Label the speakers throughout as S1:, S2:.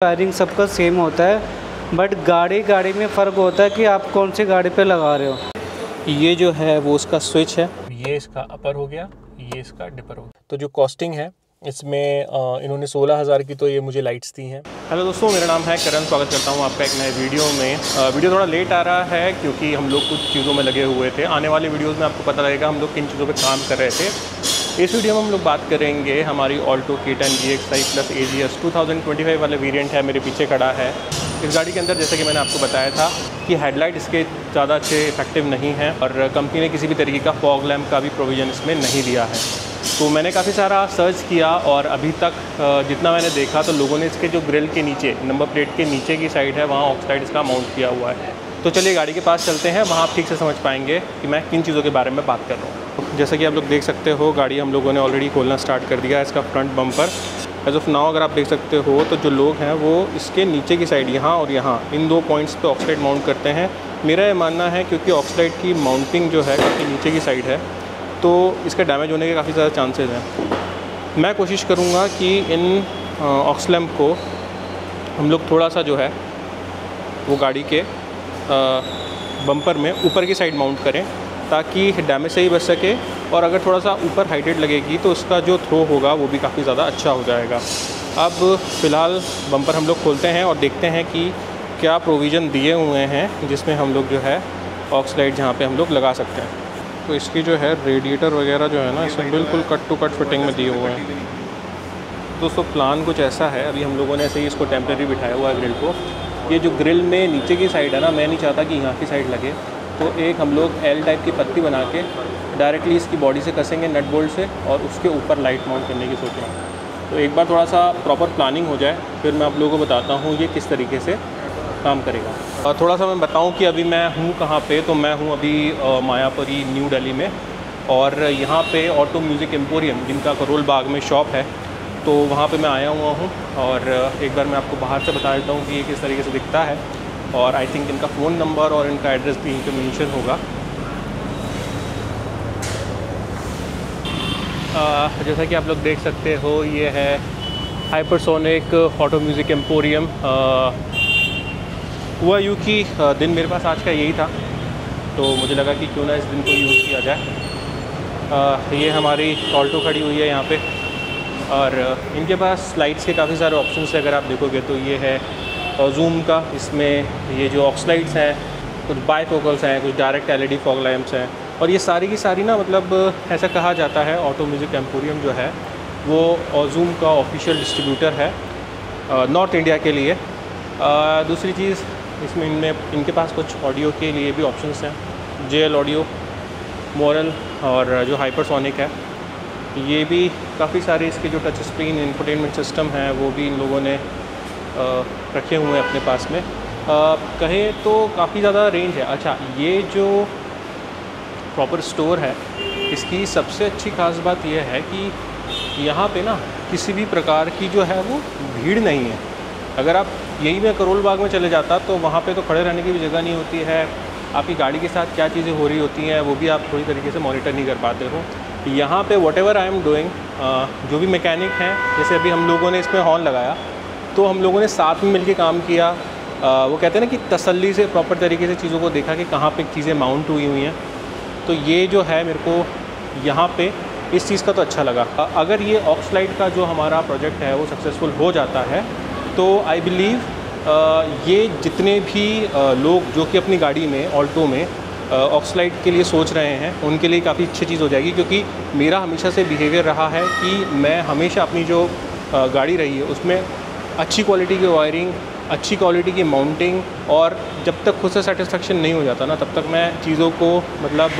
S1: Wiring सबका same होता है, बट गाड़ी में फ़र्क होता है कि आप कौन सी गाड़ी पे लगा रहे हो।
S2: ये जो है वो उसका स्विच है, ये इसका अपर हो गया, ये इसका डिपर हो गया। तो जो कॉस्टिंग है इसमें इन्होंने 16,000 की तो ये मुझे लाइट्स दी हैं। हेलो दोस्तों, मेरा नाम है करण, स्वागत करता हूँ आपका एक नए वीडियो में। वीडियो थोड़ा लेट आ रहा है क्योंकि हम लोग कुछ चीज़ों में लगे हुए थे। आने वाले वीडियोस में आपको पता लगेगा हम लोग किन चीज़ों पे काम कर रहे थे। इस वीडियो में हम लोग बात करेंगे हमारी Alto K10 GXi plus AGS 2025 वाले वेरिएंट है, मेरे पीछे खड़ा है। इस गाड़ी के अंदर जैसे कि मैंने आपको बताया था कि हेडलाइट इसके ज़्यादा अच्छे इफेक्टिव नहीं है और कंपनी ने किसी भी तरीके का फॉग लैम्प का भी प्रोविज़न इसमें नहीं दिया है। तो मैंने काफ़ी सारा सर्च किया और अभी तक जितना मैंने देखा तो लोगों ने इसके जो ग्रिल के नीचे, नंबर प्लेट के नीचे की साइड है, वहाँ ऑक्साइड इसका माउंट किया हुआ है। तो चलिए गाड़ी के पास चलते हैं, वहाँ आप ठीक से समझ पाएंगे कि मैं किन चीज़ों के बारे में बात कर रहा हूँ। जैसा कि आप लोग देख सकते हो, गाड़ी हम लोगों ने ऑलरेडी खोलना स्टार्ट कर दिया है। इसका front bumper as of now अगर आप देख सकते हो तो जो लोग हैं वो इसके नीचे की साइड, यहाँ और यहाँ, इन दो पॉइंट्स पे ऑक्साइड माउंट करते हैं। मेरा ये मानना है क्योंकि ऑक्साइड की माउंटिंग जो है काफ़ी नीचे की साइड है तो इसका डैमेज होने के काफ़ी ज़्यादा चांसेस हैं। मैं कोशिश करूँगा कि इन ऑक्स लैम्प को हम लोग थोड़ा सा जो है वो गाड़ी के बम्पर में ऊपर की साइड माउंट करें ताकि डैमेज से ही बच सके, और अगर थोड़ा सा ऊपर हाइटेड लगेगी तो उसका जो थ्रो होगा वो भी काफ़ी ज़्यादा अच्छा हो जाएगा। अब फ़िलहाल बम्पर हम लोग खोलते हैं और देखते हैं कि क्या प्रोविज़न दिए हुए हैं जिसमें हम लोग जो है ऑक्स लाइट जहाँ पे हम लोग लगा सकते हैं। तो इसकी जो है रेडिएटर वगैरह जो है ना, इसमें बिल्कुल कट टू कट फिटिंग में दिए हुए हैं। दोस्तों प्लान कुछ ऐसा है, अभी हम लोगों ने ऐसे ही इसको टेम्प्रेरी बिठाया हुआ है ग्रिल को। ये जो ग्रिल में नीचे की साइड है ना, मैं नहीं चाहता कि यहाँ की साइड लगे, तो एक हम लोग L टाइप की पत्ती बना के डायरेक्टली इसकी बॉडी से कसेंगे नट बोल्ट से और उसके ऊपर लाइट माउंट करने की सोच रहा हूँ। तो एक बार थोड़ा सा प्रॉपर प्लानिंग हो जाए फिर मैं आप लोगों को बताता हूँ ये किस तरीके से काम करेगा। और थोड़ा सा मैं बताऊँ कि अभी मैं हूँ कहाँ पे, तो मैं हूँ अभी मायापुरी न्यू दिल्ली में, और यहाँ पे ऑटो म्यूज़िक एम्पोरियम जिनका करोल बाग में शॉप है, तो वहाँ पे मैं आया हुआ हूँ। और एक बार मैं आपको बाहर से बता देता हूँ कि ये किस तरीके से दिखता है, और आई थिंक इनका फ़ोन नंबर और इनका एड्रेस भी इनके मेंशन होगा। जैसा कि आप लोग देख सकते हो, ये है हाइपरसोनिक ऑटो म्यूज़िक एम्पोरियम। हुआ यूँ कि दिन मेरे पास आज का यही था, तो मुझे लगा कि क्यों ना इस दिन को यूज़ किया जाए। ये हमारी ऑल्टो खड़ी हुई है यहाँ पे, और इनके पास लाइट्स के काफ़ी सारे ऑप्शंस हैं। अगर आप देखोगे तो ये है जूम का, इसमें ये जो ऑक्स लाइट्स हैं, कुछ बाईफोकल्स हैं, कुछ डायरेक्ट LED फॉग लैम्प्स हैं, और ये सारी की सारी ना, मतलब ऐसा कहा जाता है ऑटो म्यूज़िक एम्पोरियम जो है वो जूम का ऑफिशियल डिस्ट्रीब्यूटर है नॉर्थ इंडिया के लिए। दूसरी चीज़, इसमें इनके पास कुछ ऑडियो के लिए भी ऑप्शंस हैं, JL ऑडियो, मोरल, और जो हाइपरसोनिक है, ये भी काफ़ी सारे इसके जो टच स्क्रीन इंफोटेनमेंट सिस्टम है वो भी इन लोगों ने रखे हुए हैं अपने पास में। कहें तो काफ़ी ज़्यादा रेंज है। अच्छा, ये जो प्रॉपर स्टोर है, इसकी सबसे अच्छी खास बात यह है कि यहाँ पे ना किसी भी प्रकार की जो है वो भीड़ नहीं है। अगर आप यही में करोल बाग में चले जाता तो वहाँ पे तो खड़े रहने की भी जगह नहीं होती है, आपकी गाड़ी के साथ क्या चीज़ें हो रही होती हैं वो भी आप थोड़ी तरीके से मॉनिटर नहीं कर पाते हो। यहाँ पे व्हाटएवर आई एम डूइंग, जो भी मैकेनिक हैं, जैसे अभी हम लोगों ने इसमें हॉर्न लगाया तो हम लोगों ने साथ में मिलके काम किया। वो कहते हैं ना कि तसल्ली से प्रॉपर तरीके से चीज़ों को देखा कि कहाँ पे चीज़ें माउंट हुई हुई हैं। तो ये जो है मेरे को यहाँ पे इस चीज़ का तो अच्छा लगा। अगर ये ऑक्स लाइट का जो हमारा प्रोजेक्ट है वो सक्सेसफुल हो जाता है तो आई बिलीव ये जितने भी लोग जो कि अपनी गाड़ी में, ऑल्टो में ऑक्स लाइट के लिए सोच रहे हैं उनके लिए काफ़ी अच्छी चीज़ हो जाएगी। क्योंकि मेरा हमेशा से बिहेवियर रहा है कि मैं हमेशा अपनी जो गाड़ी रही है उसमें अच्छी क्वालिटी की वायरिंग, अच्छी क्वालिटी की माउंटिंग, और जब तक खुद से सेटिस्फेक्शन नहीं हो जाता ना तब तक मैं चीज़ों को मतलब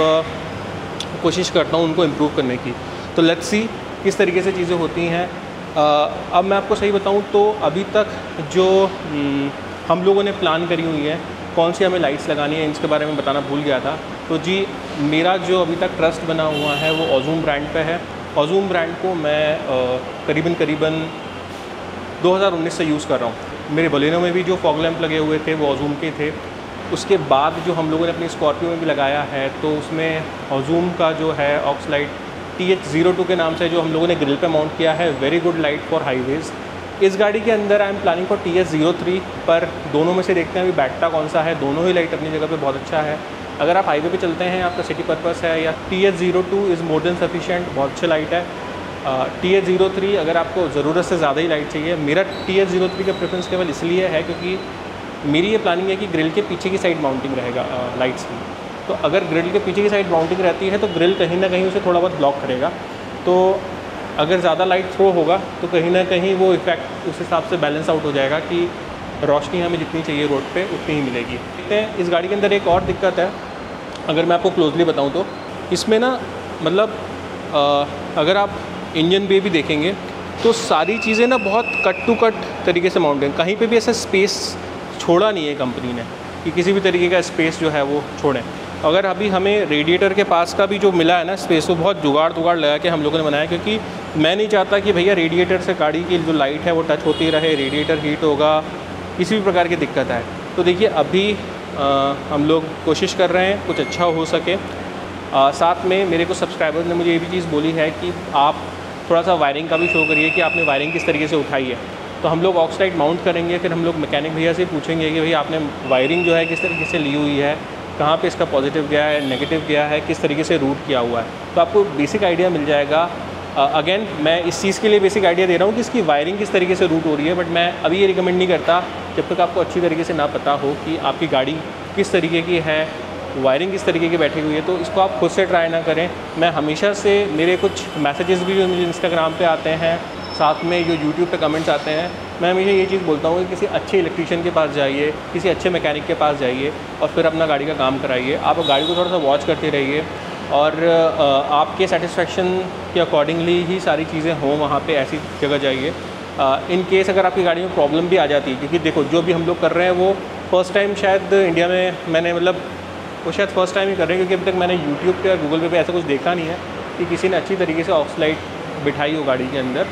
S2: कोशिश करता हूँ उनको इम्प्रूव करने की। तो लेट्स सी किस तरीके से चीज़ें होती हैं। अब मैं आपको सही बताऊँ तो अभी तक जो हम लोगों ने प्लान करी हुई है, कौन सी हमें लाइट्स लगानी है, इसके बारे में बताना भूल गया था। तो जी, मेरा जो अभी तक ट्रस्ट बना हुआ है वो ओज़ूम ब्रांड पे है। ओज़ूम ब्रांड को मैं करीबन 2019 से यूज़ कर रहा हूँ। मेरे बलेनो में भी जो फॉग लैम्प लगे हुए थे वो ओज़ूम के थे। उसके बाद जो हम लोगों ने अपनी स्कॉर्पियो में भी लगाया है तो उसमें ओज़ूम का जो है ऑक्स लाइट TH02 के नाम से जो हम लोगों ने ग्रिल पे माउंट किया है, very good light for highways. इस गाड़ी के अंदर I am planning for TS03, पर दोनों में से देखते हैं अभी बैठता कौन सा है। दोनों ही लाइट अपनी जगह पे बहुत अच्छा है। अगर आप हाईवे पे चलते हैं, आपका सिटी पर्पस है, या TS02 is more than sufficient, बहुत अच्छी लाइट है। TS03 अगर आपको ज़रूरत से ज़्यादा ही लाइट चाहिए। मेरा TS03 का प्रेफरेंस केवल इसलिए है क्योंकि मेरी ये प्लानिंग है कि ग्रिल के पीछे की साइड माउंटिंग रहेगा लाइट्स की। तो अगर ग्रिल के पीछे की साइड माउंटिंग रहती है तो ग्रिल कहीं ना कहीं उसे थोड़ा बहुत ब्लॉक करेगा। तो अगर ज़्यादा लाइट थ्रो होगा तो कहीं ना कहीं वो इफेक्ट उस हिसाब से बैलेंस आउट हो जाएगा कि रोशनी हमें जितनी चाहिए रोड पे उतनी ही मिलेगी। देखते हैं इस गाड़ी के अंदर एक और दिक्कत है, अगर मैं आपको क्लोजली बताऊं तो इसमें ना मतलब अगर आप इंजन पे भी देखेंगे तो सारी चीज़ें ना बहुत कट टू कट तरीके से माउंट हैं। कहीं पे भी ऐसा स्पेस छोड़ा नहीं है कंपनी ने कि किसी भी तरीके का स्पेस जो है वो छोड़ें। अगर अभी हमें रेडिएटर के पास का भी जो मिला है ना स्पेस, वो बहुत जुगाड़ लगा के हम लोगों ने बनाया, क्योंकि मैं नहीं चाहता कि भैया रेडिएटर से गाड़ी की जो लाइट है वो टच होती रहे, रेडिएटर हीट होगा, किसी भी प्रकार की दिक्कत है। तो देखिए अभी हम लोग कोशिश कर रहे हैं कुछ अच्छा हो सके। साथ में मेरे को सब्सक्राइबर्स ने मुझे ये भी चीज़ बोली है कि आप थोड़ा सा वायरिंग का भी शो करिए कि आपने वायरिंग किस तरीके से उठाई है। तो हम लोग ऑक्साइड माउंट करेंगे, फिर हम लोग मैकेनिक भैया से पूछेंगे कि भैया आपने वायरिंग जो है किस तरीके से ली हुई है, कहाँ पे इसका पॉजिटिव गया है, नेगेटिव गया है, किस तरीके से रूट किया हुआ है। तो आपको बेसिक आइडिया मिल जाएगा। अगेन मैं इस चीज़ के लिए बेसिक आइडिया दे रहा हूँ कि इसकी वायरिंग किस तरीके से रूट हो रही है, बट मैं अभी ये रिकमेंड नहीं करता जब तक आपको अच्छी तरीके से ना पता हो कि आपकी गाड़ी किस तरीके की है, वायरिंग किस तरीके की बैठी हुई है। तो इसको आप खुद से ट्राई ना करें। मैं हमेशा से मेरे कुछ मैसेजेस भी जो मुझे इंस्टाग्राम पे आते हैं, साथ में जो यूट्यूब पे कमेंट्स आते हैं, मैं हमेशा ये चीज़ बोलता हूँ कि किसी अच्छे इलेक्ट्रीशियन के पास जाइए, किसी अच्छे मैकेनिक के पास जाइए और फिर अपना गाड़ी का काम कराइए। आप गाड़ी को थोड़ा सा वॉच करते रहिए और आपके सेटिस्फेक्शन के अकॉर्डिंगली ही सारी चीज़ें हों। वहाँ पे ऐसी जगह जाइए। इन केस अगर आपकी गाड़ी में प्रॉब्लम भी आ जाती है, क्योंकि देखो जो भी हम लोग कर रहे हैं वो फ़र्स्ट टाइम शायद इंडिया में मैंने मतलब वो शायद फ़र्स्ट टाइम ही कर रहे हैं, क्योंकि अभी तक मैंने यूट्यूब पे और गूगल पे ऐसा कुछ देखा नहीं है कि किसी ने अच्छी तरीके से ऑक्स लाइट बिठाई हो गाड़ी के अंदर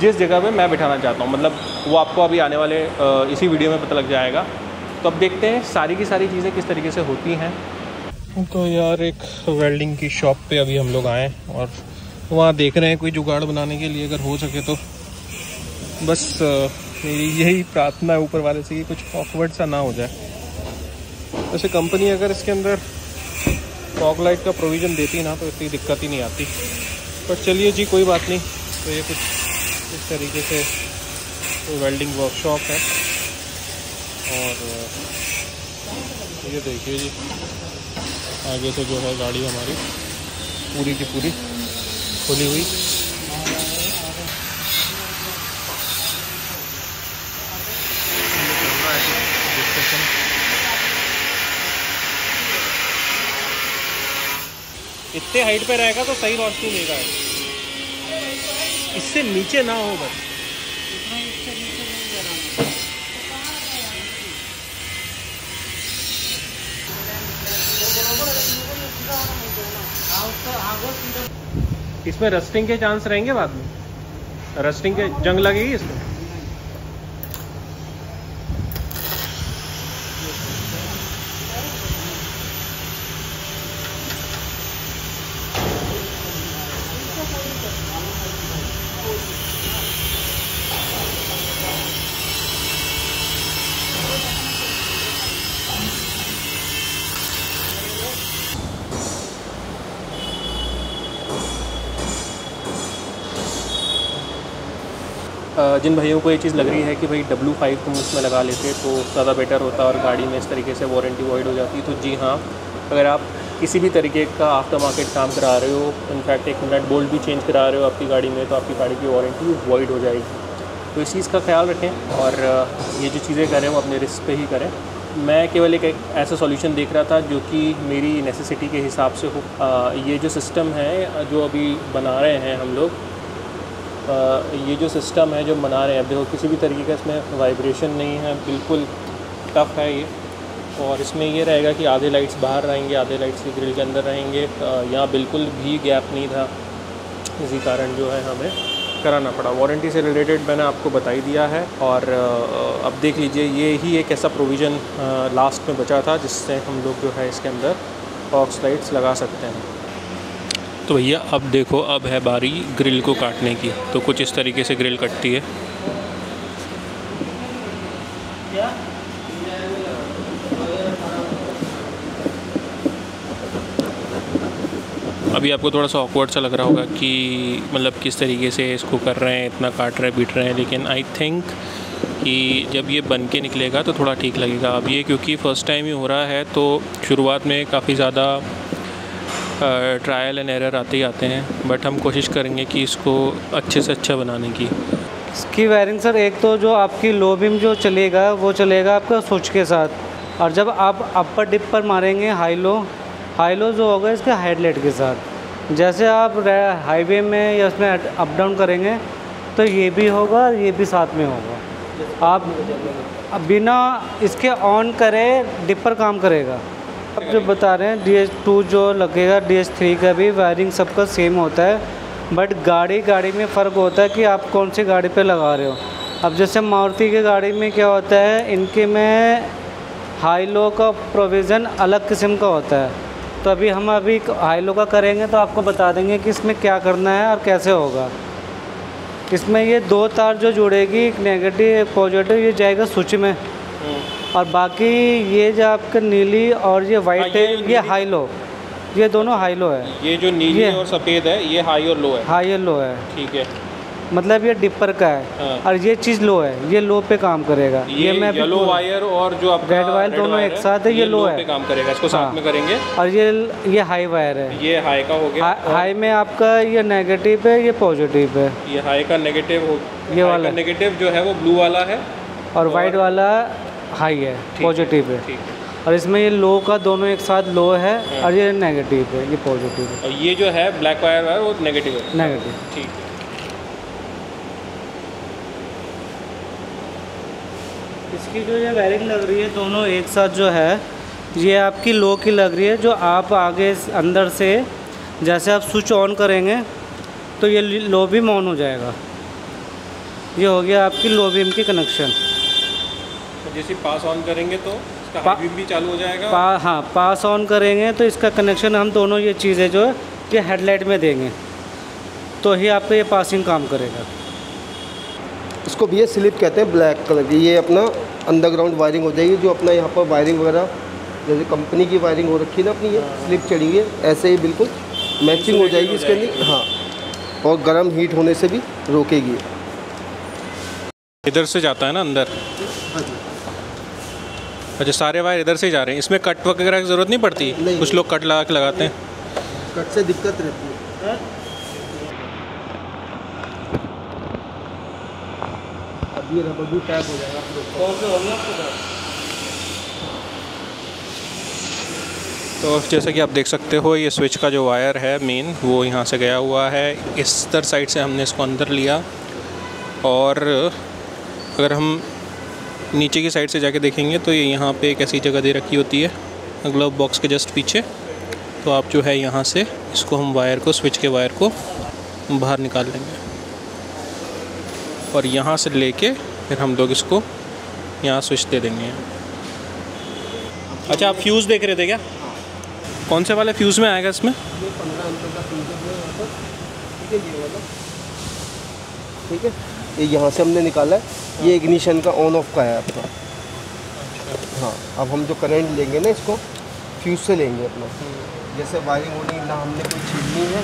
S2: जिस जगह पे मैं बिठाना चाहता हूँ। मतलब वो आपको अभी आने वाले इसी वीडियो में पता लग जाएगा। तो अब देखते हैं सारी की सारी चीज़ें किस तरीके से होती हैं। तो यार एक वेल्डिंग की शॉप पे अभी हम लोग आए और वहाँ देख रहे हैं कोई जुगाड़ बनाने के लिए, अगर हो सके तो। बस मेरी यही प्रार्थना है ऊपर वाले से कि कुछ ऑकवर्ड सा ना हो जाए। वैसे कंपनी अगर इसके अंदर फॉग लाइट का प्रोविज़न देती ना तो इतनी दिक्कत ही नहीं आती, पर चलिए जी कोई बात नहीं। तो ये कुछ इस तरीके से वेल्डिंग वर्कशॉप है और ये देखिए जी आगे से जो है गाड़ी हमारी पूरी की पूरी खुली हुई। इतने हाइट पे रहेगा तो सही रोशनी देगा, इससे नीचे ना हो बस। इसमें रस्टिंग के चांस रहेंगे बाद में, रस्टिंग के जंग लगेगी इसमें। जिन भाइयों को ये चीज़ लग रही है कि भाई W5 तुम उसमें लगा लेते तो ज़्यादा बेटर होता और गाड़ी में इस तरीके से वारंटी वॉइड हो जाती, तो जी हाँ, अगर आप किसी भी तरीके का आफ्टर मार्केट काम करा रहे हो, इनफैक्ट एक नट बोल्ट भी चेंज करा रहे हो आपकी गाड़ी में, तो आपकी गाड़ी की वारंटी वॉइड हो जाएगी। तो इस चीज़ का ख्याल रखें और ये जो चीज़ें करें वो अपने रिस्क पे ही करें। मैं केवल एक ऐसा सॉल्यूशन देख रहा था जो कि मेरी नेसेसिटी के हिसाब से हो। ये जो सिस्टम है जो अभी बना रहे हैं हम लोग, ये जो सिस्टम है जो बना रहे हैं, अब देखो किसी भी तरीके का इसमें वाइब्रेशन नहीं है, बिल्कुल टफ है ये। और इसमें ये रहेगा कि आधे लाइट्स बाहर रहेंगे, आधे लाइट्स की ग्रिल के अंदर रहेंगे। यहाँ बिल्कुल भी गैप नहीं था, इसी कारण जो है हमें कराना पड़ा। वारंटी से रिलेटेड मैंने आपको बता ही दिया है। और अब देख लीजिए ये ही एक ऐसा प्रोविज़न लास्ट में बचा था जिससे हम लोग जो है इसके अंदर ऑक्स लाइट्स लगा सकते हैं। तो भैया अब देखो, अब है बारी ग्रिल को काटने की। तो कुछ इस तरीके से ग्रिल कटती है
S1: क्या
S2: अभी आपको थोड़ा सा ऑकवर्ड सा लग रहा होगा कि मतलब किस तरीके से इसको कर रहे हैं, इतना काट रहे हैं, बीट रहे हैं, लेकिन आई थिंक कि जब ये बन के निकलेगा तो थोड़ा ठीक लगेगा। अब ये क्योंकि फ़र्स्ट टाइम ही हो रहा है तो शुरुआत में काफ़ी ज़्यादा ट्रायल एंड एरर आते ही आते हैं, बट हम कोशिश करेंगे कि इसको अच्छे से अच्छा बनाने की।
S1: इसकी वायरिंग सर, एक तो जो आपकी लो बीम जो चलेगा वो चलेगा आपका स्विच के साथ, और जब आप अपर डिप पर मारेंगे हाई लो जो होगा इसके हेडलाइट के साथ। जैसे आप हाईवे में या उसमें अप डाउन करेंगे तो ये भी होगा और ये भी साथ में होगा। आप बिना इसके ऑन करे डिप पर काम करेगा। आप जो बता रहे हैं DS2 जो लगेगा, DS3 का भी वायरिंग सबका सेम होता है, बट गाड़ी में फ़र्क होता है कि आप कौन सी गाड़ी पे लगा रहे हो। अब जैसे मारुति की गाड़ी में क्या होता है, इनके में हाई लो का प्रोविज़न अलग किस्म का होता है। तो अभी हम हाई लो का करेंगे तो आपको बता देंगे कि इसमें क्या करना है और कैसे होगा। इसमें ये 2 तार जो जुड़ेगी, एक नेगेटिव एक पॉजिटिव, ये जाएगा स्विच में, और बाकी ये जो आपका नीली और ये वाइट है ये हाई लो, ये दोनों हाई लो है।
S2: ये जो नीली और सफ़ेद है ये हाई और लो है।
S1: हाई और लो है, ठीक
S2: है,
S1: मतलब ये डिपर का है। और ये चीज़ लो है, ये लो पे काम करेगा।
S2: ये मैं येलो वायर और जो आपका
S1: रेड वायर दोनों एक साथ है, ये लो है
S2: पे काम करेगा, इसको साथ में करेंगे।
S1: और ये हाई वायर है,
S2: ये हाई का हो गया।
S1: हाई में आपका ये नेगेटिव है, ये पॉजिटिव है।
S2: ये हाई का नेगेटिव हो,
S1: ये वाला
S2: नेगेटिव जो है वो ब्लू वाला है
S1: और वाइट वाला हाई है, पॉजिटिव है। और इसमें ये लो का दोनों एक साथ लो है और ये नेगेटिव है, ये पॉजिटिव है।
S2: और ये जो है ब्लैक वायर है वो नेगेटिव है।
S1: नेगेटिव,
S2: ठीक है।
S1: इसकी जो ये वायरिंग लग रही है दोनों एक साथ जो है, ये आपकी लो की लग रही है। जो आप आगे अंदर से जैसे आप स्विच ऑन करेंगे तो ये लो बीम ऑन हो जाएगा। ये हो गया आपकी लो बीम की कनेक्शन।
S2: तो जैसे पास ऑन करेंगे तो इसका हाई बीम भी चालू हो जाएगा।
S1: हाँ, पास ऑन करेंगे तो इसका कनेक्शन हम दोनों ये चीज़ें जो है ये हेडलाइट में देंगे तो ही आपका ये पासिंग काम करेगा।
S3: इसको भी ये स्लिप कहते हैं, ब्लैक कलर की। ये अपना अंडरग्राउंड वायरिंग हो जाएगी, जो अपना यहाँ पर वायरिंग वगैरह जैसे कंपनी की वायरिंग हो रखी है ना अपनी, ये स्लिप चढ़ी है, ऐसे ही बिल्कुल मैचिंग हो जाएगी इसके अंदर। हाँ, और गर्म हीट होने से भी रोकेगी।
S2: इधर से जाता है ना अंदर? अच्छा, सारे वायर इधर से ही जा रहे हैं। इसमें कट वगैरह की ज़रूरत नहीं पड़ती? नहीं, कुछ लोग कट लगा के लगाते हैं।
S3: कट से दिक्कत रहती है। अब ये रबर भी पैक हो जाएगा।
S2: तो जैसा कि आप देख सकते हो, ये स्विच का जो वायर है मेन वो यहाँ से गया हुआ है। इस साइड से हमने इसको अंदर लिया, और अगर हम नीचे की साइड से जाके देखेंगे तो ये यहाँ पे एक ऐसी जगह दे रखी होती है ग्लव बॉक्स के जस्ट पीछे। तो आप जो है यहाँ से इसको हम वायर को, स्विच के वायर को बाहर निकाल लेंगे, और यहाँ से लेके फिर हम लोग इसको यहाँ स्विच दे देंगे। अच्छा, आप फ्यूज़ देख रहे थे क्या? कौन से वाले फ्यूज़ में आएगा इसमें?
S3: 15 एम्पीयर का फ्यूज़ है यहाँ पर, ठीक है। ये वाला, ठीक है, ये यहाँ से हमने निकाला है। ये इग्निशन का ऑन ऑफ का है आपका। हाँ, अब हम जो करंट लेंगे ना, इसको फ्यूज़ से लेंगे अपना। जैसे वायरिंग होनी, ना हमने कोई छीलनी है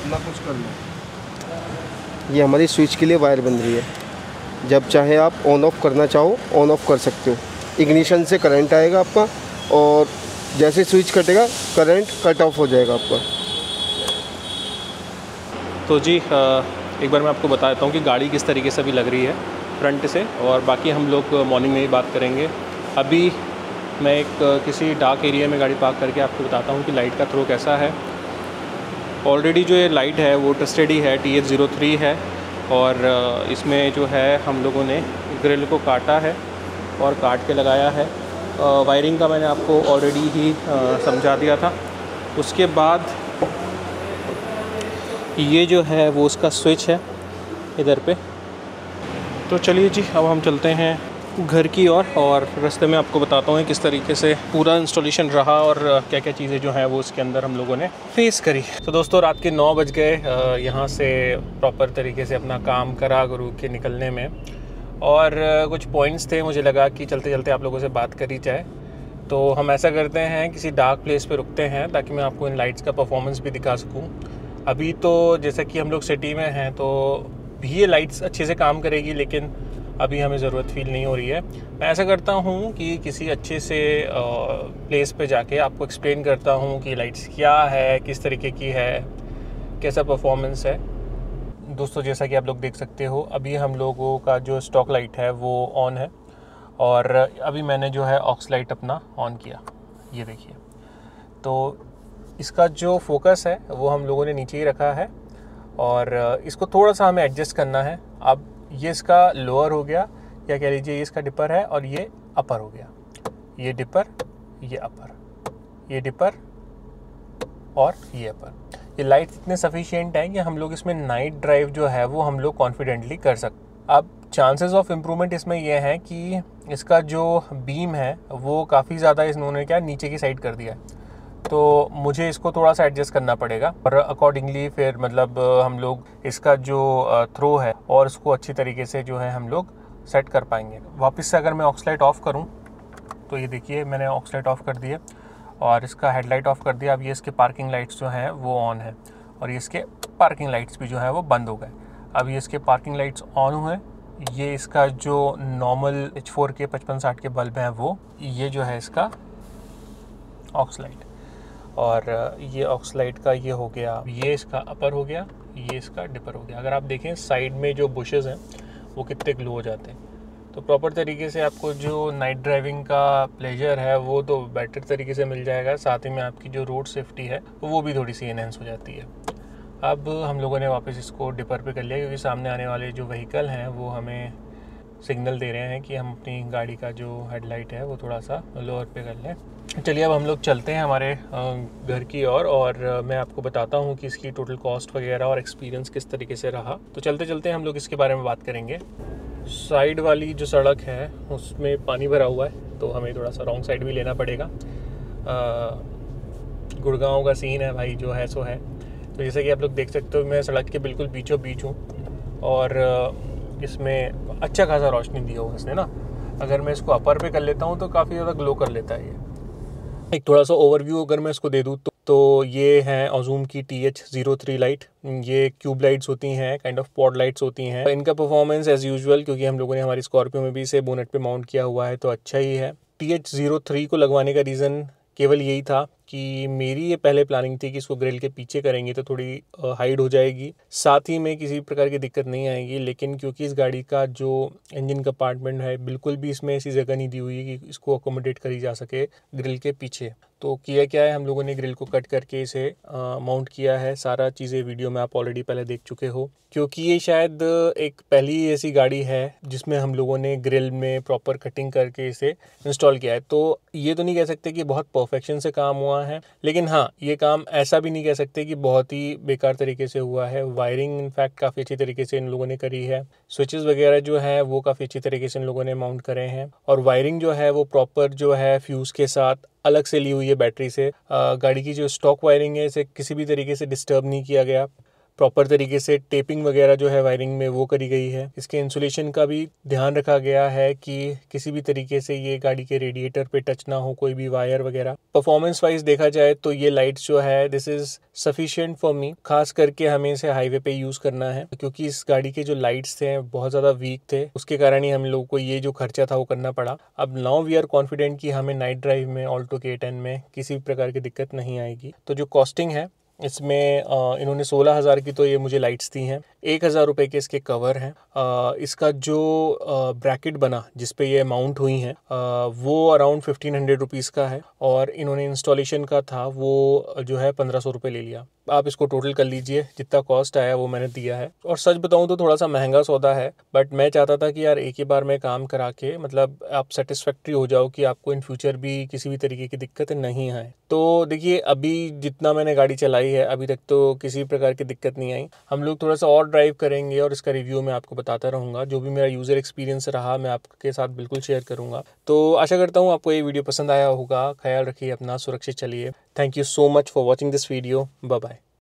S3: ना कुछ करना है। ये हमारी स्विच के लिए वायर बन रही है। जब चाहे आप ऑन ऑफ करना चाहो ऑन ऑफ कर सकते हो। इग्निशन से करंट आएगा आपका, और जैसे स्विच कटेगा करंट कट ऑफ हो जाएगा आपका।
S2: तो जी, एक बार मैं आपको बता देता हूँ कि गाड़ी किस तरीके से अभी लग रही है फ्रंट से, और बाकी हम लोग मॉर्निंग में ही बात करेंगे। अभी मैं एक किसी डार्क एरिया में गाड़ी पार्क करके आपको बताता हूँ कि लाइट का थ्रो कैसा है। ऑलरेडी जो ये लाइट है वो ट्रस्टेड है, TH03 है, और इसमें जो है हम लोगों ने ग्रिल को काटा है और काट के लगाया है। वायरिंग का मैंने आपको ऑलरेडी ही समझा दिया था। उसके बाद ये जो है वो उसका स्विच है इधर पे। तो चलिए जी, अब हम चलते हैं घर की और रास्ते में आपको बताता हूँ किस तरीके से पूरा इंस्टॉलेशन रहा और क्या क्या चीज़ें जो हैं वो उसके अंदर हम लोगों ने फेस करी। तो दोस्तों, रात के 9 बज गए यहाँ से प्रॉपर तरीके से अपना काम करा गुरु के निकलने में। और कुछ पॉइंट्स थे, मुझे लगा कि चलते चलते आप लोगों से बात करी जाए। तो हम ऐसा करते हैं, किसी डार्क प्लेस पे रुकते हैं ताकि मैं आपको इन लाइट्स का परफॉर्मेंस भी दिखा सकूं। अभी तो जैसा कि हम लोग सिटी में हैं तो भी ये लाइट्स अच्छे से काम करेगी, लेकिन अभी हमें ज़रूरत फील नहीं हो रही है। मैं ऐसा करता हूँ कि किसी अच्छे से प्लेस पे जाके आपको एक्सप्लेन करता हूँ कि लाइट्स क्या है, किस तरीके की है, कैसा परफॉर्मेंस है। दोस्तों, जैसा कि आप लोग देख सकते हो, अभी हम लोगों का जो स्टॉक लाइट है वो ऑन है और अभी मैंने जो है ऑक्स लाइट अपना ऑन किया। ये देखिए, तो इसका जो फोकस है वो हम लोगों ने नीचे ही रखा है और इसको थोड़ा सा हमें एडजस्ट करना है। अब ये इसका लोअर हो गया, या कह लीजिए ये इसका डिपर है और ये अपर हो गया। ये डिपर, ये अपर, ये डिपर और ये अपर। ये लाइट इतने सफिशिएंट है कि हम लोग इसमें नाइट ड्राइव जो है वो हम लोग कॉन्फिडेंटली कर सकते। अब चांसेस ऑफ इम्प्रूवमेंट इसमें यह है कि इसका जो बीम है वो काफ़ी ज़्यादा इन्होंने क्या नीचे की साइड कर दिया है, तो मुझे इसको थोड़ा सा एडजस्ट करना पड़ेगा और अकॉर्डिंगली फिर मतलब हम लोग इसका जो थ्रो है और उसको अच्छी तरीके से जो है हम लोग सेट कर पाएंगे। वापस से अगर मैं ऑक्सलाइट ऑफ़ करूं तो ये देखिए, मैंने ऑक्सलाइट ऑफ़ कर दिया और इसका हेडलाइट ऑफ़ कर दिया। अब ये इसके पार्किंग लाइट्स जो हैं वो ऑन है और ये इसके पार्किंग लाइट्स भी जो है वो बंद हो गए। अब ये इसके पार्किंग लाइट्स ऑन हुए। ये इसका जो नॉर्मल H4 के 5560 के बल्ब हैं वो, ये जो है इसका ऑक्सलाइट, और ये ऑक्सलाइट का ये हो गया, ये इसका अपर हो गया, ये इसका डिपर हो गया। अगर आप देखें साइड में जो बुशेस हैं वो कितने ग्लो हो जाते हैं। तो प्रॉपर तरीके से आपको जो नाइट ड्राइविंग का प्लेजर है वो तो बेटर तरीके से मिल जाएगा, साथ ही में आपकी जो रोड सेफ्टी है वो भी थोड़ी सी एनहेंस हो जाती है। अब हम लोगों ने वापस इसको डिपर पे कर लिया क्योंकि सामने आने वाले जो व्हीकल हैं वो हमें सिग्नल दे रहे हैं कि हम अपनी गाड़ी का जो हेडलाइट है वो थोड़ा सा लोअर पे कर लें। चलिए अब हम लोग चलते हैं हमारे घर की ओर और मैं आपको बताता हूँ कि इसकी टोटल कॉस्ट वगैरह और एक्सपीरियंस किस तरीके से रहा। तो चलते चलते हम लोग इसके बारे में बात करेंगे। साइड वाली जो सड़क है उसमें पानी भरा हुआ है तो हमें थोड़ा सा रॉन्ग साइड भी लेना पड़ेगा। गुड़गांव का सीन है भाई, जो है सो है। तो जैसे कि आप लोग देख सकते हो, मैं सड़क के बिल्कुल बीचों बीच हूँ और इसमें अच्छा खासा रोशनी दिया हुआ इसने ना। अगर मैं इसको अपर पे कर लेता हूँ तो काफ़ी ज़्यादा ग्लो कर लेता है ये। एक थोड़ा सा ओवरव्यू अगर मैं इसको दे दूँ तो ये है ऑजूम की TH03 लाइट। ये क्यूब लाइट्स होती हैं, काइंड ऑफ पॉड लाइट्स होती हैं। इनका परफॉर्मेंस एज़ यूजुअल, क्योंकि हम लोगों ने हमारी स्कॉर्पियो में भी इसे बोनेट पे माउंट किया हुआ है, तो अच्छा ही है। TH03 को लगवाने का रीज़न केवल यही था कि मेरी ये पहले प्लानिंग थी कि इसको ग्रिल के पीछे करेंगे तो थोड़ी हाइड हो जाएगी, साथ ही में किसी प्रकार की दिक्कत नहीं आएगी। लेकिन क्योंकि इस गाड़ी का जो इंजन कंपार्टमेंट है बिल्कुल भी इसमें ऐसी जगह नहीं दी हुई है कि इसको अकोमोडेट करी जा सके ग्रिल के पीछे, तो किया क्या है, हम लोगों ने ग्रिल को कट करके इसे माउंट किया है। सारा चीज़ें वीडियो में आप ऑलरेडी पहले देख चुके हो, क्योंकि ये शायद एक पहली ऐसी गाड़ी है जिसमें हम लोगों ने ग्रिल में प्रॉपर कटिंग करके इसे इंस्टॉल किया है। तो ये तो नहीं कह सकते कि बहुत परफेक्शन से काम हुआ है, लेकिन हाँ, ये काम ऐसा भी नहीं कह सकते कि बहुत ही बेकार तरीके से हुआ है। वायरिंग इनफैक्ट काफ़ी अच्छी तरीके से इन लोगों ने करी है। स्विचेस वगैरह जो है वो काफ़ी अच्छी तरीके से इन लोगों ने माउंट करे हैं और वायरिंग जो है वो प्रॉपर जो है फ्यूज़ के साथ अलग से ली हुई है बैटरी से। गाड़ी की जो स्टॉक वायरिंग है इसे किसी भी तरीके से डिस्टर्ब नहीं किया गया। प्रॉपर तरीके से टेपिंग वगैरह जो है वायरिंग में वो करी गई है। इसके इंसुलेशन का भी ध्यान रखा गया है कि किसी भी तरीके से ये गाड़ी के रेडिएटर पे टच ना हो, कोई भी वायर वगैरह। परफॉर्मेंस वाइज देखा जाए तो ये लाइट्स जो है this is sufficient for me. खास करके हमें इसे हाईवे पे यूज़ करना है क्योंकि इस गाड़ी के जो लाइट्स थे बहुत ज़्यादा वीक थे, उसके कारण ही हम लोग को ये जो खर्चा था वो करना पड़ा। अब नाउ वी आर कॉन्फिडेंट कि हमें नाइट ड्राइव में ऑल्टो K10 में किसी भी प्रकार की दिक्कत नहीं आएगी। तो जो कॉस्टिंग है इसमें इन्होंने 16,000 की तो ये मुझे लाइट्स दी हैं। 1,000 रुपये के इसके कवर हैं। इसका जो ब्रैकेट बना जिस पे ये माउंट हुई हैं वो अराउंड 1,500 रुपीज़ का है और इन्होंने इंस्टॉलेशन का था वो जो है 1,500 रुपये ले लिया। आप इसको टोटल कर लीजिए, जितना कॉस्ट आया वो मैंने दिया है। और सच बताऊं तो थोड़ा सा महंगा सौदा है, बट मैं चाहता था कि यार एक ही बार में काम करा के मतलब आप सेटिस्फैक्ट्री हो जाओ कि आपको इन फ्यूचर भी किसी भी तरीके की दिक्कत नहीं आए। तो देखिए, अभी जितना मैंने गाड़ी चलाई है अभी तक तो किसी प्रकार की दिक्कत नहीं आई। हम लोग थोड़ा सा और ड्राइव करेंगे और इसका रिव्यू मैं आपको बताता रहूँगा। जो भी मेरा यूज़र एक्सपीरियंस रहा मैं आपके साथ बिल्कुल शेयर करूँगा। तो आशा करता हूँ आपको ये वीडियो पसंद आया होगा। ख्याल रखिए अपना, सुरक्षित चलिए। Thank you so much for watching this video. Bye bye.